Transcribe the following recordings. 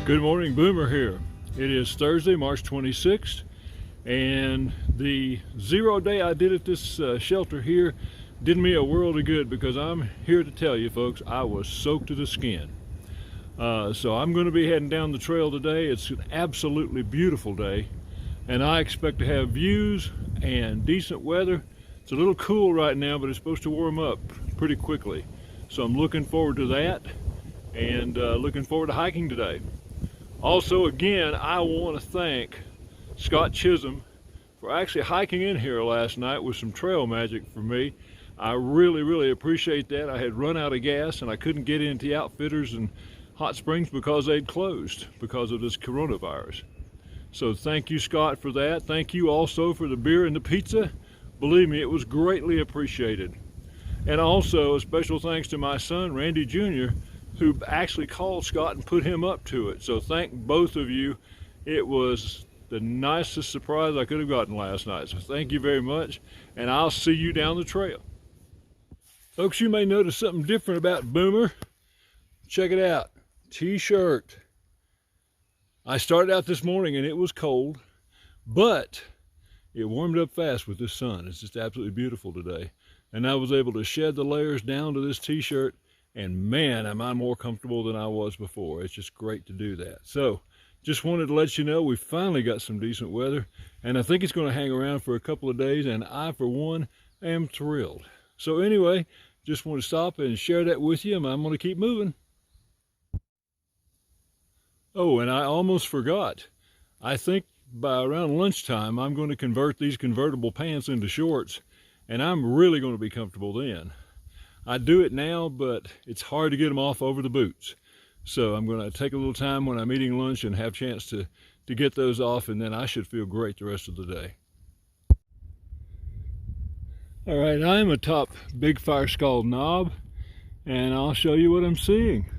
Good morning, Boomer here. It is Thursday, March 26th, and the 0 day I did at this shelter here did me a world of good, because I'm here to tell you folks, I was soaked to the skin. So I'm going to be heading down the trail today. It's an absolutely beautiful day, and I expect to have views and decent weather. It's a little cool right now, but it's supposed to warm up pretty quickly. So I'm looking forward to that, and looking forward to hiking today. Also, again, I want to thank Scott Chisholm for actually hiking in here last night with some trail magic for me. I really appreciate that. I had run out of gas and I couldn't get into the Outfitters and Hot Springs because they'd closed because of this coronavirus. So thank you, Scott, for that. Thank you also for the beer and the pizza. Believe me, it was greatly appreciated. And also a special thanks to my son, Randy Jr., who actually called Scott and put him up to it. So thank both of you. It was the nicest surprise I could have gotten last night. So thank you very much, and I'll see you down the trail. Folks, you may notice something different about Boomer. Check it out, t-shirt. I started out this morning and it was cold, but it warmed up fast with this sun. It's just absolutely beautiful today. And I was able to shed the layers down to this t-shirt, and man, am I more comfortable than I was before. It's just great to do that. So just wanted to let you know we finally got some decent weather, and I think it's going to hang around for a couple of days, and I, for one, am thrilled. So anyway, just want to stop and share that with you, and I'm going to keep moving. Oh, and I almost forgot. I think by around lunchtime, I'm going to convert these convertible pants into shorts, and I'm really going to be comfortable then. I do it now, but it's hard to get them off over the boots. So I'm going to take a little time when I'm eating lunch and have a chance to get those off, and then I should feel great the rest of the day. All right, I'm atop Big Fire Skull Knob, and I'll show you what I'm seeing.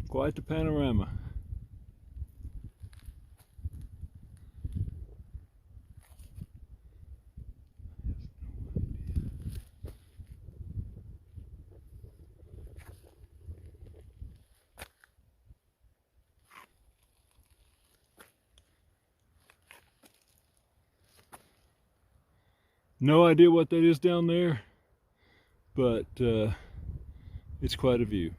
Quite the panorama. No idea what that is down there, but it's quite a view.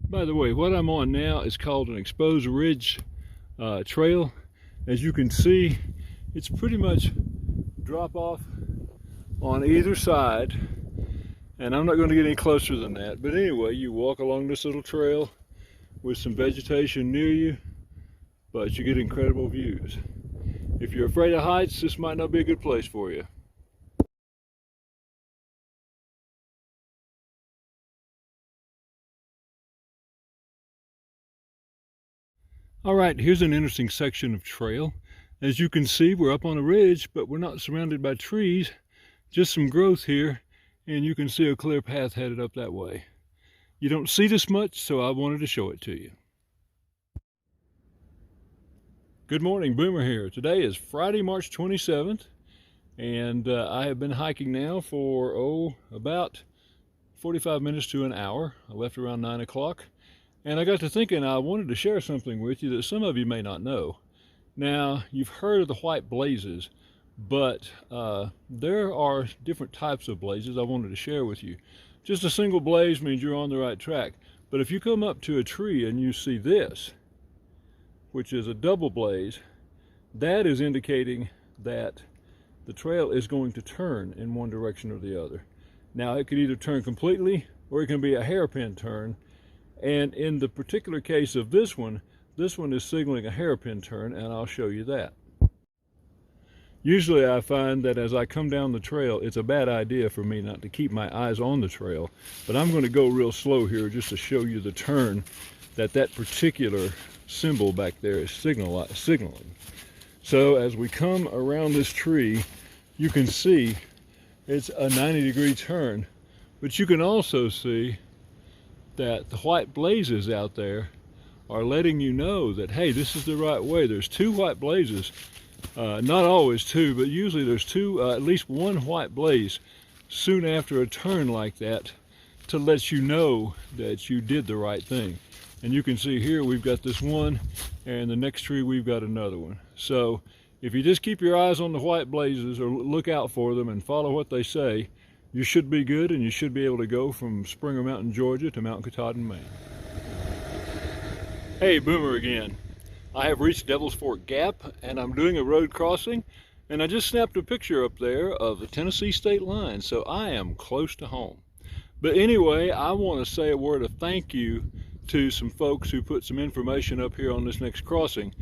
By the way, what I'm on now is called an exposed ridge trail. As you can see, it's pretty much drop off on either side. And I'm not going to get any closer than that. But anyway, you walk along this little trail with some vegetation near you, but you get incredible views. If you're afraid of heights, this might not be a good place for you. All right, here's an interesting section of trail. As you can see, we're up on a ridge, but we're not surrounded by trees, just some growth here. And you can see a clear path headed up that way. You don't see this much, so I wanted to show it to you. Good morning, Boomer here. Today is Friday, March 27th, and I have been hiking now for, about 45 minutes to an hour. I left around 9 o'clock, and I got to thinking I wanted to share something with you that some of you may not know. Now, you've heard of the white blazes, but there are different types of blazes I wanted to share with you. Just a single blaze means you're on the right track. But if you come up to a tree and you see this, which is a double blaze, that is indicating that the trail is going to turn in one direction or the other. Now, it could either turn completely or it can be a hairpin turn. And in the particular case of this one is signaling a hairpin turn, and I'll show you that. Usually I find that as I come down the trail, it's a bad idea for me not to keep my eyes on the trail, but I'm going to go real slow here just to show you the turn that particular symbol back there is signaling. So as we come around this tree, you can see it's a 90-degree turn, but you can also see that the white blazes out there are letting you know that, hey, this is the right way. There's two white blazes, not always two, but usually there's two, at least one white blaze soon after a turn like that to let you know that you did the right thing. And you can see here we've got this one, and the next tree we've got another one. So if you just keep your eyes on the white blazes or look out for them and follow what they say, you should be good, and you should be able to go from Springer Mountain, Georgia to Mount Katahdin, Maine. Hey, Boomer again. I have reached Devil's Fork Gap, and I'm doing a road crossing, and I just snapped a picture up there of the Tennessee state line, so I am close to home. But anyway, I want to say a word of thank you to some folks who put some information up here on this next crossing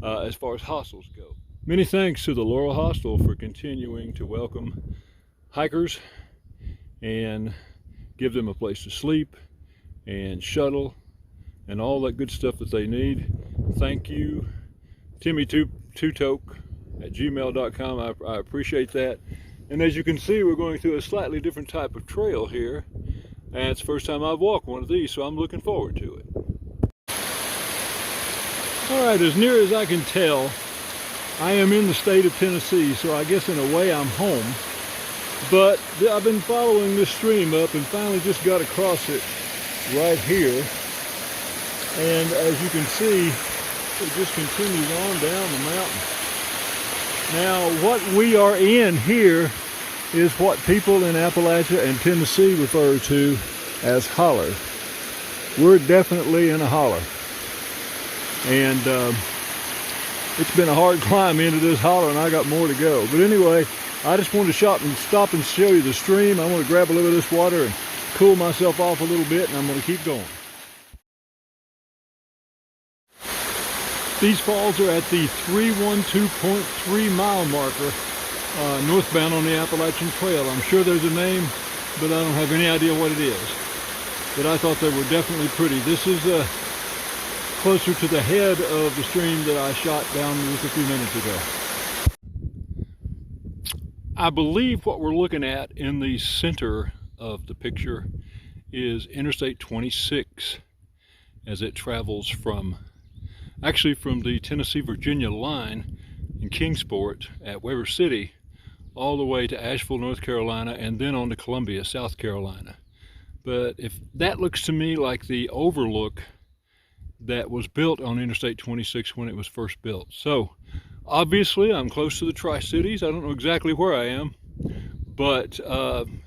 as far as hostels go. Many thanks to the Laurel Hostel for continuing to welcome hikers and give them a place to sleep and shuttle and all that good stuff that they need. Thank you, TimmyTutoke@gmail.com. I appreciate that. And as you can see, we're going through a slightly different type of trail here. And it's the first time I've walked one of these, so I'm looking forward to it. All right, as near as I can tell, I am in the state of Tennessee, so I guess in a way I'm home. But I've been following this stream up and finally just got across it right here. And as you can see, it just continues on down the mountain. Now, what we are in here is what people in Appalachia and Tennessee refer to as holler. We're definitely in a holler. And it's been a hard climb into this holler, and I got more to go. But anyway, I just wanted to stop and show you the stream. I want to grab a little of this water and cool myself off a little bit, and I'm going to keep going. These falls are at the 312.3 mile marker northbound on the Appalachian Trail. I'm sure there's a name, but I don't have any idea what it is. But I thought they were definitely pretty. This is closer to the head of the stream that I shot down just a few minutes ago. I believe what we're looking at in the center of the picture is Interstate 26 as it travels from the Tennessee-Virginia line in Kingsport at Weber City all the way to Asheville, North Carolina, and then on to Columbia, South Carolina. But if that looks to me like the overlook that was built on Interstate 26 when it was first built. So obviously I'm close to the Tri-Cities. I don't know exactly where I am, but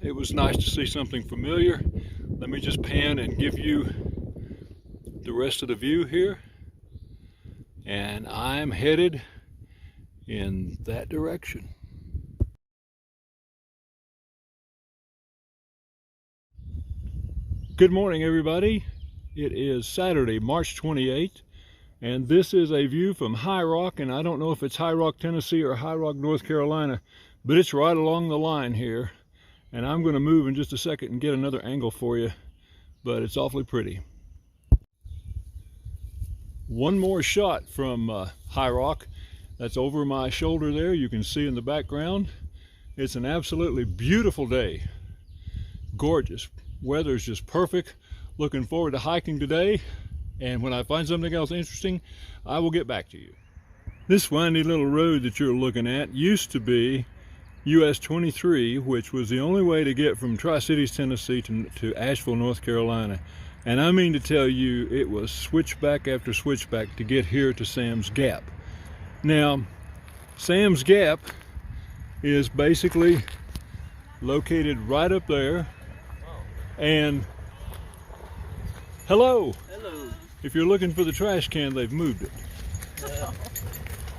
it was nice to see something familiar. Let me just pan and give you the rest of the view here. And I'm headed in that direction. Good morning, everybody. It is Saturday, March 28th, and this is a view from High Rock, and I don't know if it's High Rock, Tennessee or High Rock, North Carolina, but it's right along the line here. And I'm going to move in just a second and get another angle for you, but it's awfully pretty. One more shot from High Rock. That's over my shoulder there. You can see in the background. It's an absolutely beautiful day. Gorgeous. Weather's just perfect. Looking forward to hiking today. And when I find something else interesting, I will get back to you. This windy little road that you're looking at used to be US 23, which was the only way to get from Tri-Cities, Tennessee to Asheville, North Carolina. And I mean to tell you, it was switchback after switchback to get here to Sam's Gap. Now, Sam's Gap is basically located right up there. And hello. Hello. If you're looking for the trash can, they've moved it. Yeah.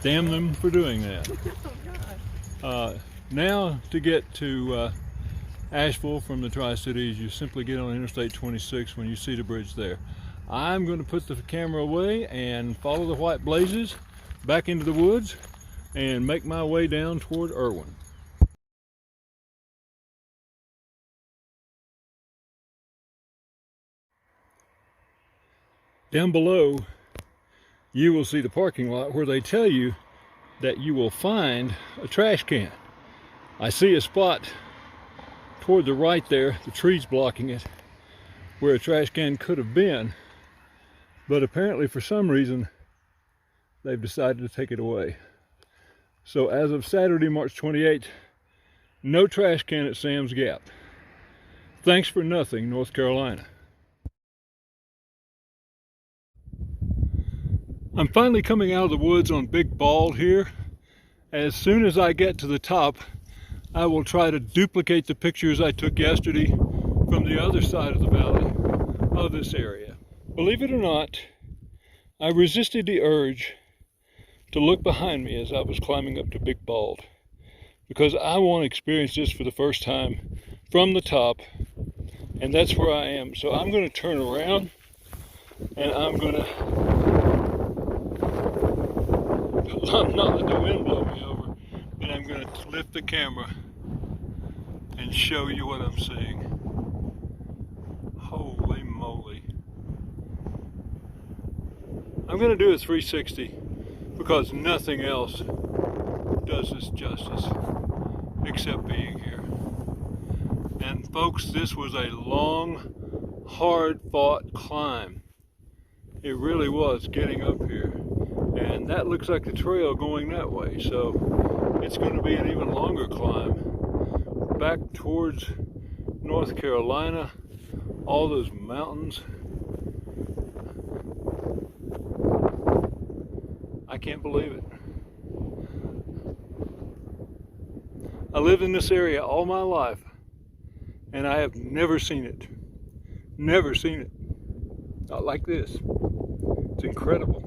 Damn them for doing that. Now to get to Asheville from the Tri-Cities, you simply get on Interstate 26 when you see the bridge there. I'm going to put the camera away and follow the white blazes back into the woods and make my way down toward Erwin. Down below, you will see the parking lot where they tell you that you will find a trash can. I see a spot toward the right there, the trees blocking it, where a trash can could have been, but apparently for some reason they've decided to take it away. So as of Saturday, March 28th, no trash can at Sam's Gap. Thanks for nothing, North Carolina. I'm finally coming out of the woods on Big Bald here. As soon as I get to the top, I will try to duplicate the pictures I took yesterday from the other side of the valley of this area. Believe it or not, I resisted the urge to look behind me as I was climbing up to Big Bald, because I want to experience this for the first time from the top, and that's where I am. So I'm going to turn around and I'm going to not let the wind blow me over, but I'm going to lift the camera and show you what I'm seeing. Holy moly. I'm going to do a 360 because nothing else does this justice except being here. And folks, this was a long, hard-fought climb. It really was getting up here. And that looks like the trail going that way, so it's going to be an even longer climb back towards North Carolina, all those mountains. I can't believe it. I lived in this area all my life, and I have never seen it. Never seen it. Not like this. It's incredible.